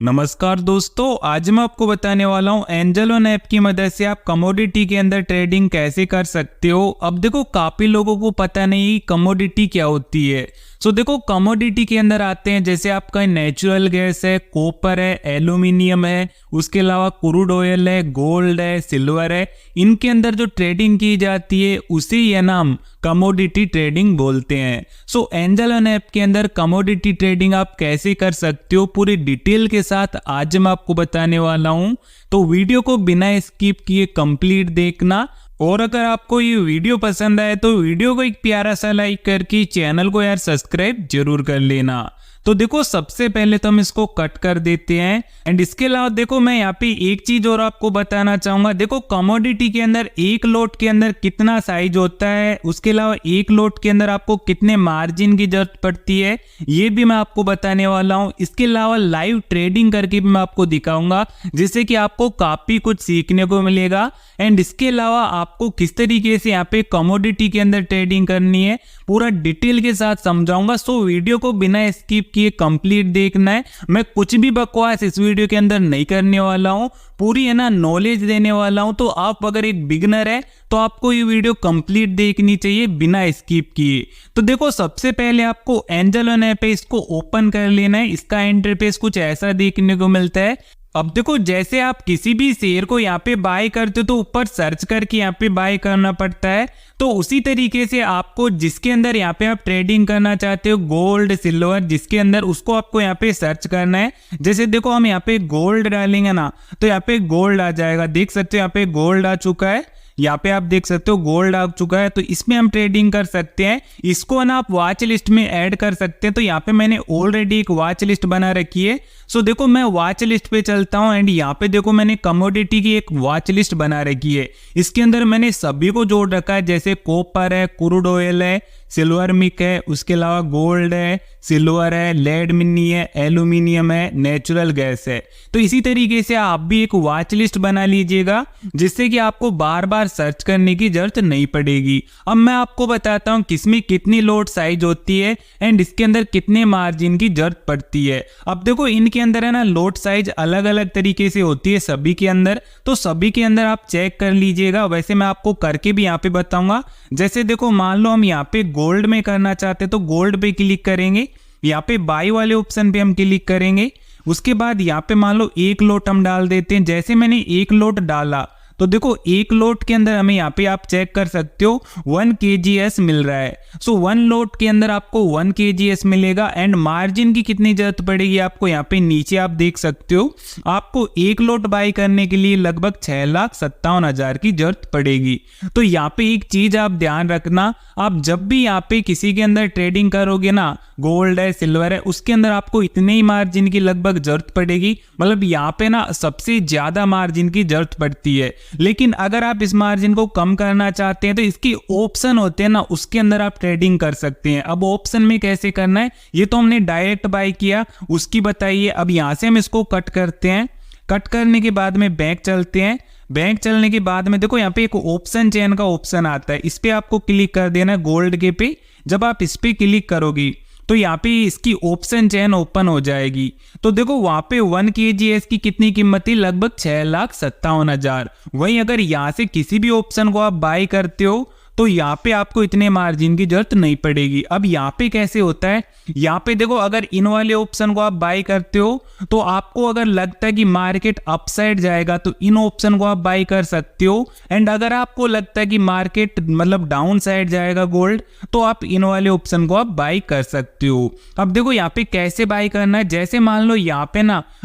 नमस्कार दोस्तों, आज मैं आपको बताने वाला हूँ एंजल वन ऐप की मदद से आप कमोडिटी के अंदर ट्रेडिंग कैसे कर सकते हो। अब देखो, काफ़ी लोगों को पता नहीं कमोडिटी क्या होती है। देखो, कमोडिटी के अंदर आते हैं जैसे आपका नेचुरल गैस है, कॉपर है, एल्यूमिनियम है, उसके अलावा क्रूड ऑयल है, गोल्ड है, सिल्वर है। इनके अंदर जो ट्रेडिंग की जाती है उसे ये नाम कमोडिटी ट्रेडिंग बोलते हैं। एंजल वन ऐप के अंदर कमोडिटी ट्रेडिंग आप कैसे कर सकते हो पूरी डिटेल के साथ आज मैं आपको बताने वाला हूं। तो वीडियो को बिना स्किप किए कंप्लीट देखना, और अगर आपको ये वीडियो पसंद आए तो वीडियो को एक प्यारा सा लाइक करके चैनल को सब्सक्राइब जरूर कर लेना। तो देखो, सबसे पहले तो हम इसको कट कर देते हैं। एंड इसके अलावा देखो, मैं यहाँ पे एक चीज और आपको बताना चाहूंगा। देखो, कमोडिटी के अंदर एक लोट के अंदर कितना साइज होता है, उसके अलावा एक लोट के अंदर आपको कितने मार्जिन की जरूरत पड़ती है, ये भी मैं आपको बताने वाला हूँ। इसके अलावा लाइव ट्रेडिंग करके भी मैं आपको दिखाऊंगा, जिससे कि आपको काफी कुछ सीखने को मिलेगा। एंड इसके अलावा आपको किस तरीके से यहाँ पे कमोडिटी के अंदर ट्रेडिंग करनी है पूरा डिटेल के साथ समझाऊंगा। वीडियो को बिना स्किप किए कंप्लीट देखना है। मैं कुछ भी बकवास इस वीडियो के अंदर नहीं करने वाला हूँ, पूरी नॉलेज देने वाला हूँ। तो आप अगर एक बिगनर है तो आपको ये वीडियो कंप्लीट देखनी चाहिए बिना स्किप किए। तो देखो, सबसे पहले आपको एंजल वन ऐप है, इसको ओपन कर लेना है। इसका इंटरफेस कुछ ऐसा देखने को मिलता है। अब देखो, जैसे आप किसी भी शेयर को यहाँ पे बाय करते हो तो ऊपर सर्च करके यहाँ पे बाय करना पड़ता है। तो उसी तरीके से आपको जिसके अंदर यहाँ पे आप ट्रेडिंग करना चाहते हो, गोल्ड सिल्वर जिसके अंदर, उसको आपको यहाँ पे सर्च करना है। जैसे देखो, हम यहाँ पे गोल्ड डालेंगे ना तो यहाँ पे गोल्ड आ जाएगा। देख सकते हो यहाँ पे गोल्ड आ चुका है, यहाँ पे आप देख सकते हो गोल्ड आ चुका है। तो इसमें हम ट्रेडिंग कर सकते हैं। इसको आप वॉच लिस्ट में ऐड कर सकते हैं। तो यहाँ पे मैंने ऑलरेडी एक वॉच लिस्ट बना रखी है। देखो, मैं वॉच लिस्ट पे चलता हूँ। एंड यहाँ पे देखो, मैंने कमोडिटी की एक वॉच लिस्ट बना रखी है। इसके अंदर मैंने सभी को जोड़ रखा है, जैसे कॉपर है, क्रूड ऑयल है, सिल्वर मिक है, उसके अलावा गोल्ड है, सिल्वर है, लेड मिनी है, एल्यूमिनियम है, नेचुरल गैस है। तो इसी तरीके से आप भी एक वॉच लिस्ट बना लीजिएगा, जिससे कि आपको बार बार सर्च करने की जरूरत नहीं पड़ेगी। अब मैं आपको बताता हूँ किसमें कितनी लोट साइज होती है एंड इसके अंदर कितने मार्जिन की जरूरत पड़ती है। अब देखो, इनके अंदर है लोट साइज अलग अलग तरीके से होती है सभी के अंदर। तो सभी के अंदर आप चेक कर लीजिएगा। वैसे मैं आपको करके भी यहाँ पे बताऊंगा। जैसे देखो, मान लो हम यहाँ पे गोल्ड में करना चाहते हैं तो गोल्ड पे क्लिक करेंगे। यहाँ पे बाई वाले ऑप्शन पे हम क्लिक करेंगे। उसके बाद यहाँ पे मान लो एक लोट हम डाल देते हैं। जैसे मैंने एक लोट डाला तो देखो, एक लोट के अंदर हमें यहाँ पे आप चेक कर सकते हो 1 kgs मिल रहा है। 1 लोट के अंदर आपको 1 kgs मिलेगा। एंड मार्जिन की कितनी जरूरत पड़ेगी आपको, यहाँ पे नीचे आप देख सकते हो। आपको एक लोट बाई करने के लिए लगभग 6,57,000 की जरूरत पड़ेगी। तो यहाँ पे एक चीज आप ध्यान रखना, आप जब भी यहाँ पे किसी के अंदर ट्रेडिंग करोगे ना, गोल्ड है, सिल्वर है, उसके अंदर आपको इतने ही मार्जिन की लगभग जरूरत पड़ेगी। मतलब यहाँ पे सबसे ज्यादा मार्जिन की जरूरत पड़ती है। लेकिन अगर आप इस मार्जिन को कम करना चाहते हैं तो इसकी ऑप्शन होते हैं ना, उसके अंदर आप ट्रेडिंग कर सकते हैं। अब ऑप्शन में कैसे करना है, ये तो हमने डायरेक्ट बाय किया, उसकी बताइए। अब यहां से हम इसको कट करते हैं। कट करने के बाद में बैक चलते हैं। बैंक चलने के बाद में देखो, यहाँ पे एक ऑप्शन चेन का ऑप्शन आता है, इस पे आपको क्लिक कर देना है, गोल्ड के पे। जब आप इस पे क्लिक करोगी तो यहाँ पे इसकी ऑप्शन चेन ओपन हो जाएगी। तो देखो, वहां पे 1 kgs की कितनी कीमत थी, लगभग 6,57,000। वहीं अगर यहाँ से किसी भी ऑप्शन को आप बाय करते हो तो यहाँ पे आपको इतने मार्जिन की जरूरत नहीं पड़ेगी। अब यहाँ पे कैसे होता है, यहाँ पे देखो, अगर इन वाले ऑप्शन को आप बाय करते हो तो आपको अगर लगता है कि मार्केट अपसाइड जाएगा तो इन ऑप्शन को आप बाय कर सकते हो। एंड अगर आपको लगता है कि मार्केट मतलब डाउन साइड जाएगा गोल्ड, तो आप इन वाले ऑप्शन को आप बाय कर सकते हो। अब देखो, यहाँ पे कैसे बाय करना है, जैसे मान लो यहाँ पे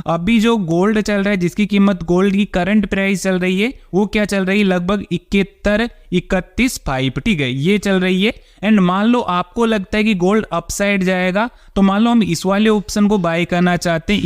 अभी जो गोल्ड चल रहा है, जिसकी कीमत गोल्ड की करंट प्राइस चल रही है, वो क्या चल रही है, लगभग 71,31,5, ठीक है, ये चल रही है। एंड मान लो आपको लगता है कि गोल्ड अपसाइड जाएगा, तो मान लो हम इस वाले ऑप्शन को बाय करना चाहते हैं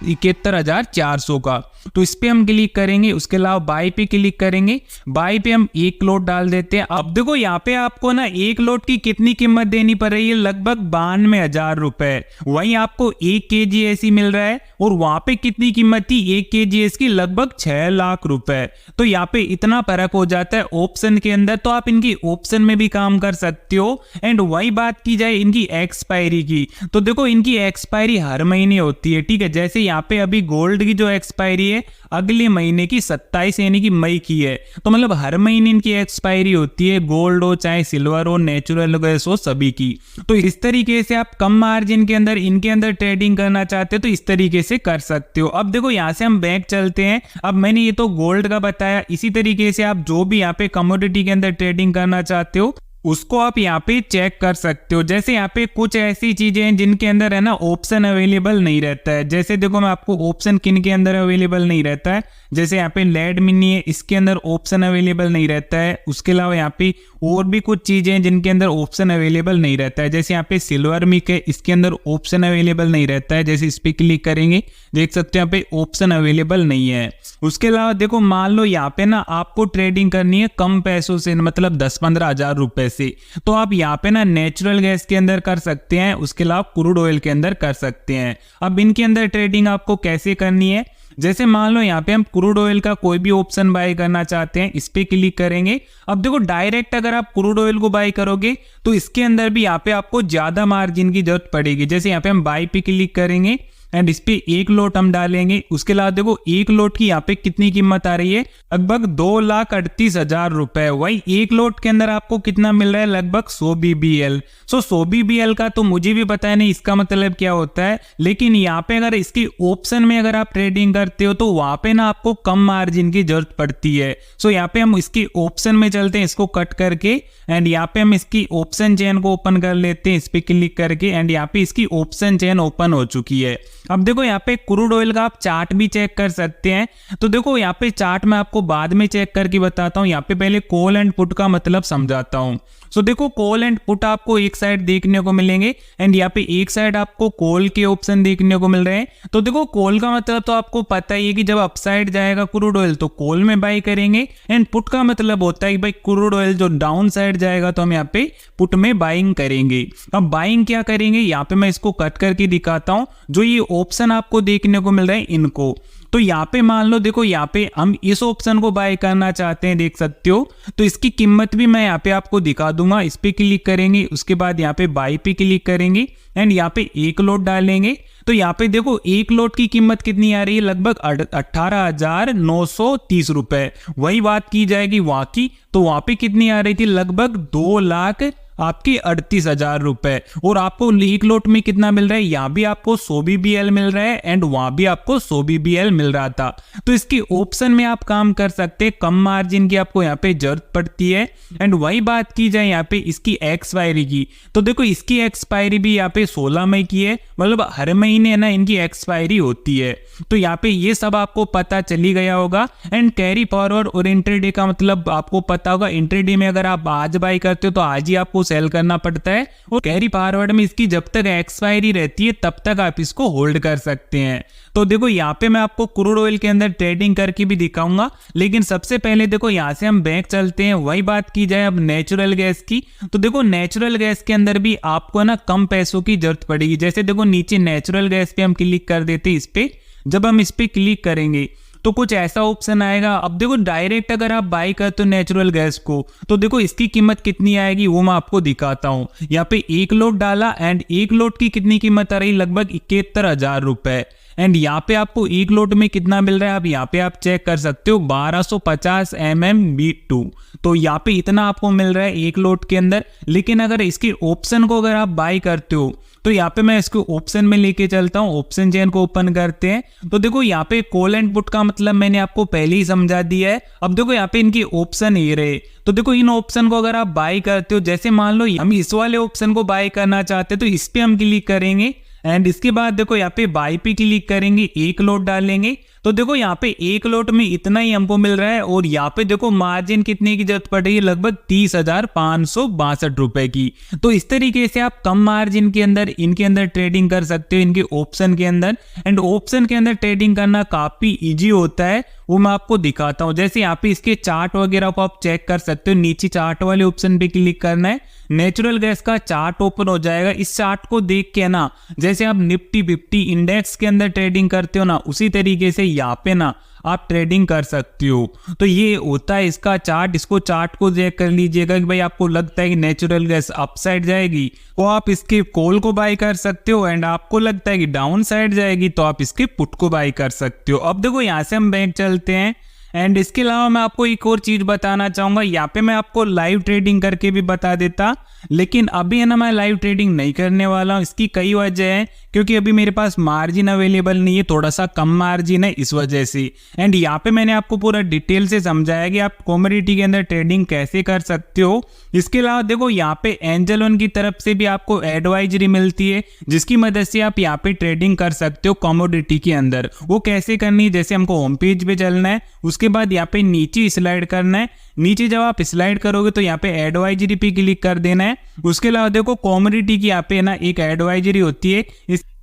71,400 का। तो इस पे हम क्लिक करेंगे, उसके अलावा बाई पे क्लिक करेंगे, बाई पे हम 1 लोट डाल देते हैं। अब देखो यहाँ पे आपको ना 1 लोट की कितनी कीमत देनी पड़ रही है, लगभग 92,000 रुपए। वहीं आपको 1 kg ऐसी मिल रहा है और वहां पे कितनी कीमत थी 1 kg की, लगभग 6 लाख रुपए। तो यहाँ पे इतना फर्क हो जाता है ऑप्शन के अंदर, तो आप इनकी ऑप्शन में भी काम कर सकते हो। एंड वही बात की जाए इनकी एक्सपायरी की, तो देखो इनकी एक्सपायरी हर महीने होती है, ठीक है। जैसे यहाँ पे अभी गोल्ड की जो एक्सपायरी है अगले महीने की 27 यानी कि मई की है, तो मतलब हर महीने इनकी एक्सपायरी होती है, गोल्ड हो चाहे सिल्वर हो नेचुरल गैस हो सभी की। तो इस तरीके से आप कम मार्जिन के अंदर इनके अंदर ट्रेडिंग करना चाहते हो तो इस तरीके से कर सकते हो। अब देखो यहाँ से हम बैक चलते हैं। अब मैंने ये तो गोल्ड का बताया, इसी तरीके से आप जो भी यहाँ पे कमोडिटी के अंदर ट्रेडिंग करना चाहते हो उसको आप यहाँ पे चेक कर सकते हो। जैसे यहाँ पे कुछ ऐसी चीजें हैं जिनके अंदर है ना ऑप्शन अवेलेबल नहीं रहता है। जैसे देखो मैं आपको ऑप्शन किन के अंदर अवेलेबल नहीं रहता है, जैसे यहाँ पे लेड मिनी है, इसके अंदर ऑप्शन अवेलेबल नहीं रहता है। उसके अलावा यहाँ पे और भी कुछ चीजें हैं जिनके अंदर ऑप्शन अवेलेबल नहीं रहता है। जैसे यहाँ पे सिल्वर मिक है, इसके अंदर ऑप्शन अवेलेबल नहीं रहता है। जैसे इस पे क्लिक करेंगे देख सकते हैं यहाँ पे ऑप्शन अवेलेबल नहीं है। उसके अलावा देखो मान लो यहाँ पे ना आपको ट्रेडिंग करनी है कम पैसों से, मतलब 10-15 हजार रुपए से, तो आप यहाँ पे ना नेचुरल गैस के अंदर कर सकते हैं, उसके अलावा क्रूड ऑयल के अंदर कर सकते हैं। अब इनके अंदर ट्रेडिंग आपको कैसे करनी है, जैसे मान लो यहाँ पे हम क्रूड ऑयल का कोई भी ऑप्शन बाय करना चाहते हैं, इस पे क्लिक करेंगे। अब देखो डायरेक्ट अगर आप क्रूड ऑयल को बाय करोगे तो इसके अंदर भी यहाँ पे आपको ज्यादा मार्जिन की जरूरत पड़ेगी। जैसे यहाँ पे हम बाय पे क्लिक करेंगे एंड इस पे 1 लोट हम डालेंगे। उसके अलावा देखो 1 लोट की यहाँ पे कितनी कीमत आ रही है, लगभग 2,38,000 रुपए। वही 1 लोट के अंदर आपको कितना मिल रहा है, लगभग 100 BBL। 100 BBL का तो मुझे भी पता है नहीं इसका मतलब क्या होता है, लेकिन यहाँ पे अगर इसकी ऑप्शन में अगर आप ट्रेडिंग करते हो तो वहां पे ना आपको कम मार्जिन की जरूरत पड़ती है। यहाँ पे हम इसकी ऑप्शन में चलते हैं, इसको कट करके एंड यहाँ पे हम इसकी ऑप्शन चेन को ओपन कर लेते हैं, इस पे क्लिक करके एंड यहाँ पे इसकी ऑप्शन चेन ओपन हो चुकी है। अब देखो यहाँ पे क्रूड ऑयल का आप चार्ट भी चेक कर सकते हैं। तो देखो यहाँ पे चार्ट मैं आपको बाद में चेक करके बताता हूँ, यहाँ पे पहले कॉल एंड पुट का मतलब समझाता हूँ। देखो कॉल एंड पुट आपको एक साइड देखने को मिलेंगे एंड यहाँ पे एक साइड आपको कॉल के ऑप्शन देखने को मिल रहे हैं। तो देखो कॉल का मतलब तो आपको पता ही है कि जब अपसाइड जाएगा क्रूड ऑयल तो कॉल में बाय करेंगे, एंड पुट का मतलब होता है कि भाई क्रूड ऑयल जो डाउन साइड जाएगा तो हम यहाँ पे पुट में बाइंग करेंगे। अब बाइंग क्या करेंगे, यहाँ पे मैं इसको कट करके दिखाता हूँ। जो ये ऑप्शन आपको देखने को मिल रहा है इनको, तो यहाँ पे मान लो देखो यहाँ पे हम इस ऑप्शन को बाय करना चाहते हैं, देख सकते हो। तो इसकी कीमत भी मैं यहाँ पे आपको दिखा दूंगा। इस पे क्लिक करेंगे, उसके बाद यहाँ पे बाय पे क्लिक करेंगे एंड यहाँ पे 1 लोट डालेंगे। तो यहाँ पे देखो 1 लोट की कीमत कितनी आ रही है, लगभग 18,930 रुपए। वही बात की जाएगी वहां की, तो वहां पे कितनी आ रही थी, लगभग 2,00,000 आपकी 38,000 रुपए। और आपको 1 लोट में कितना मिल रहा है, यहाँ भी आपको 100 BBL मिल रहा है एंड वहां भी आपको 100 BBL मिल रहा था। तो इसकी ऑप्शन में आप काम कर सकते हैं, कम मार्जिन की आपको यहाँ पे जरूरत पड़ती है। एंड वही बात की जाए यहाँ पे इसकी एक्सपायरी की, तो देखो इसकी एक्सपायरी भी यहाँ पे 16 मई की है, मतलब हर महीने ना इनकी एक्सपायरी होती है। तो यहाँ पे ये सब आपको पता चली गया होगा। एंड कैरी फॉरवर्ड और इंट्राडे का मतलब आपको पता होगा, इंट्राडे में अगर आप आज बाय करते हो तो आज ही आपको सेल करना पड़ता है, और कैरी फॉरवर्ड में इसकी जब तक एक्सपायरी रहती है तब तक आप इसको होल्ड कर सकते हैं। तो देखो यहाँ पे मैं आपको क्रूड ऑयल के अंदर ट्रेडिंग करके भी दिखाऊंगा, लेकिन सबसे पहले देखो यहाँ से हम बैक चलते हैं। वही बात की जाए अब नेचुरल गैस की, तो देखो नेचुरल गैस के अंदर भी आपको ना कम पैसों की जरूरत पड़ेगी। जैसे देखो नीचे नेचुरल गैस पे हम क्लिक कर देते हैं, इस पे जब हम इस पे क्लिक करेंगे तो कुछ ऐसा ऑप्शन आएगा। अब देखो डायरेक्ट अगर आप बाय करते हो नेचुरल गैस को तो देखो इसकी कीमत कितनी आएगी वो मैं आपको दिखाता हूँ। यहाँ पे 1 लोट डाला एंड 1 लोट की कितनी कीमत आ रही, लगभग 71,000 रुपए। एंड यहाँ पे आपको 1 लोट में कितना मिल रहा है, अब यहाँ पे आप चेक कर सकते हो 1250 mmB2। तो यहाँ पे इतना आपको मिल रहा है 1 लोट के अंदर। लेकिन अगर इसकी ऑप्शन को अगर आप बाय करते हो तो यहाँ पे मैं इसको ऑप्शन में लेके चलता हूँ, ऑप्शन चेन को ओपन करते हैं। तो देखो यहाँ पे कॉल एंड पुट का मतलब मैंने आपको पहले ही समझा दिया है। अब देखो यहाँ पे इनकी ऑप्शन ये रहे, तो देखो इन ऑप्शन को अगर आप बाय करते हो, जैसे मान लो हम इस वाले ऑप्शन को बाय करना चाहते हैं तो इस पे हम क्लिक करेंगे एंड इसके बाद देखो यहाँ पे बाय पे क्लिक करेंगे, 1 लोट डालेंगे। तो देखो यहाँ पे एक लॉट में इतना ही हमको मिल रहा है और यहाँ पे देखो मार्जिन कितने की जरूरत पड़ रही है, लगभग 30,562 रुपए की। तो इस तरीके से आप कम मार्जिन के अंदर इनके अंदर ट्रेडिंग कर सकते हो, इनके ऑप्शन के अंदर। एंड ऑप्शन के अंदर ट्रेडिंग करना काफी इजी होता है, वो मैं आपको दिखाता हूं। जैसे यहाँ पे इसके चार्ट वगैरह को आप चेक कर सकते हो, नीचे चार्ट वाले ऑप्शन पे क्लिक करना है, नेचुरल गैस का चार्ट ओपन हो जाएगा। इस चार्ट को देख के ना, जैसे आप निफ्टी 50 इंडेक्स के अंदर ट्रेडिंग करते हो ना, उसी तरीके से यहाँ पे ना आप ट्रेडिंग कर सकते हो। तो ये होता है इसका चार्ट। इसको चार्ट को चेक कर लीजिएगा कि भाई आपको लगता है कि नेचुरल गैस अप साइड जाएगी तो आप इसके कॉल को बाय कर सकते हो, एंड आपको लगता है कि डाउन साइड जाएगी तो आप इसके पुट को बाय कर सकते हो। अब देखो यहाँ से हम बैक चलते हैं, एंड इसके अलावा मैं आपको एक और चीज बताना चाहूंगा। यहाँ पे मैं आपको लाइव ट्रेडिंग करके भी बता देता, लेकिन अभी है ना मैं लाइव ट्रेडिंग नहीं करने वाला हूँ। इसकी कई वजह है, क्योंकि अभी मेरे पास मार्जिन अवेलेबल नहीं है, थोड़ा सा कम मार्जिन है इस वजह से। एंड यहाँ पे मैंने आपको पूरा डिटेल से समझाया कि आप कमोडिटी के अंदर ट्रेडिंग कैसे कर सकते हो। इसके अलावा देखो यहाँ पे एंजल वन की तरफ से भी आपको एडवाइजरी मिलती है, जिसकी मदद से आप यहाँ पे ट्रेडिंग कर सकते हो कमोडिटी के अंदर। वो कैसे करनी है, जैसे हमको होम पेज पे चलना है, उसके बाद यहाँ पे नीचे स्लाइड करना है। नीचे जब आप स्लाइड करोगे तो यहाँ पे एडवाइजरी पे क्लिक कर देना है। उसके अलावा देखो कमोडिटी की यहाँ पे ना एक एडवाइजरी होती है,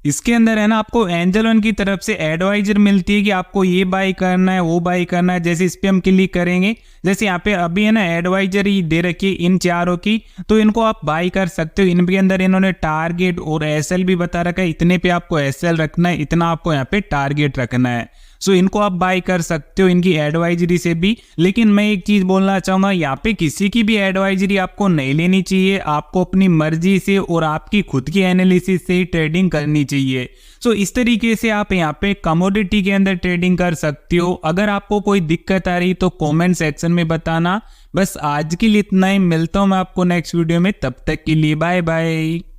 इसके अंदर है ना आपको एंजल वन की तरफ से एडवाइजर मिलती है कि आपको ये बाय करना है, वो बाय करना है। जैसे इस पे हम क्लिक करेंगे, जैसे यहाँ पे अभी है ना एडवाइजरी दे रखी है इन चारों की, तो इनको आप बाय कर सकते हो। इनके अंदर इन्होंने टारगेट और एसएल भी बता रखा है, इतने पे आपको एसएल रखना है, इतना आपको यहाँ पे टारगेट रखना है। सो इनको आप बाय कर सकते हो इनकी एडवाइजरी से भी। लेकिन मैं एक चीज बोलना चाहूंगा, यहाँ पे किसी की भी एडवाइजरी आपको नहीं लेनी चाहिए, आपको अपनी मर्जी से और आपकी खुद की एनालिसिस से ही ट्रेडिंग करनी चाहिए। सो इस तरीके से आप यहाँ पे कमोडिटी के अंदर ट्रेडिंग कर सकते हो। अगर आपको कोई दिक्कत आ रही तो कमेंट सेक्शन में बताना। बस आज के लिए इतना ही, मिलता हूँ मैं आपको नेक्स्ट वीडियो में, तब तक के लिए बाय बाय।